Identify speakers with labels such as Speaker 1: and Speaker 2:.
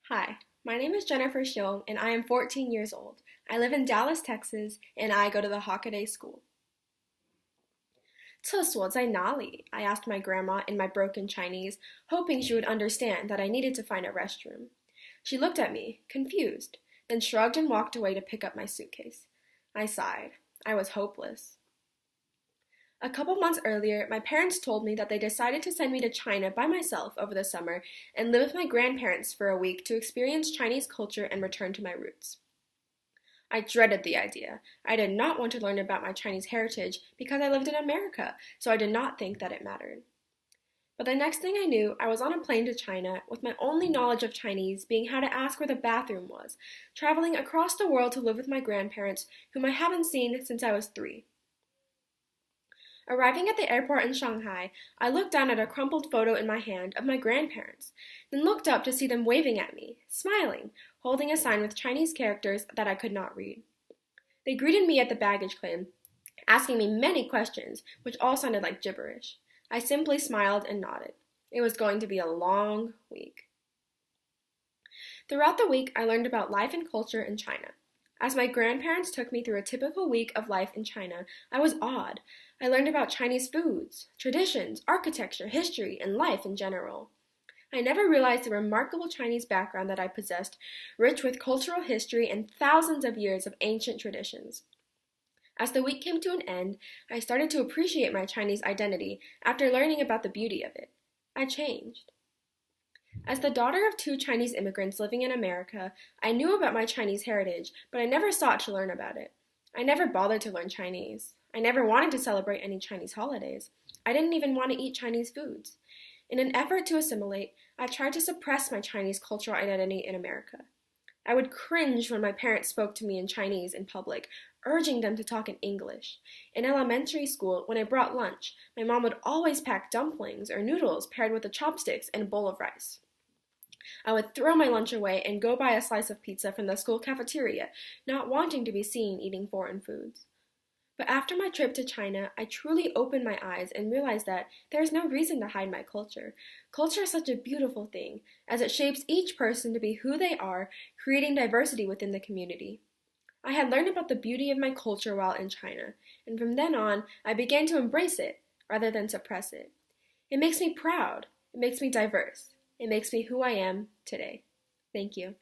Speaker 1: Hi, my name is Jennifer Xiong, and I am 14 years old. I live in Dallas, Texas, and I go to the Hockaday School. 厕所在哪里? I asked my grandma in my broken Chinese, hoping she would understand that I needed to find a restroom. She looked at me, confused, then shrugged and walked away to pick up my suitcase. I sighed. I was hopeless. A couple months earlier, my parents told me that they decided to send me to China by myself over the summer and live with my grandparents for a week to experience Chinese culture and return to my roots. I dreaded the idea. I did not want to learn about my Chinese heritage because I lived in America, so I did not think that it mattered. But the next thing I knew, I was on a plane to China, with my only knowledge of Chinese being how to ask where the bathroom was, traveling across the world to live with my grandparents, whom I haven't seen since I was 3. Arriving at the airport in Shanghai, I looked down at a crumpled photo in my hand of my grandparents, then looked up to see them waving at me, smiling, holding a sign with Chinese characters that I could not read. They greeted me at the baggage claim, asking me many questions, which all sounded like gibberish. I simply smiled and nodded. It was going to be a long week. Throughout the week, I learned about life and culture in China. As my grandparents took me through a typical week of life in China, I was awed. I learned about Chinese foods, traditions, architecture, history, and life in general. I never realized the remarkable Chinese background that I possessed, rich with cultural history and thousands of years of ancient traditions. As the week came to an end, I started to appreciate my Chinese identity after learning about the beauty of it. I changed. As the daughter of 2 Chinese immigrants living in America, I knew about my Chinese heritage, but I never sought to learn about it. I never bothered to learn Chinese. I never wanted to celebrate any Chinese holidays. I didn't even want to eat Chinese foods. In an effort to assimilate, I tried to suppress my Chinese cultural identity in America. I would cringe when my parents spoke to me in Chinese in public, urging them to talk in English. In elementary school, when I brought lunch, my mom would always pack dumplings or noodles paired with the chopsticks and a bowl of rice. I would throw my lunch away and go buy a slice of pizza from the school cafeteria, not wanting to be seen eating foreign foods. But after my trip to China, I truly opened my eyes and realized that there is no reason to hide my culture. Culture is such a beautiful thing, as it shapes each person to be who they are, creating diversity within the community. I had learned about the beauty of my culture while in China, and from then on, I began to embrace it rather than suppress it. It makes me proud. It makes me diverse. It makes me who I am today. Thank you.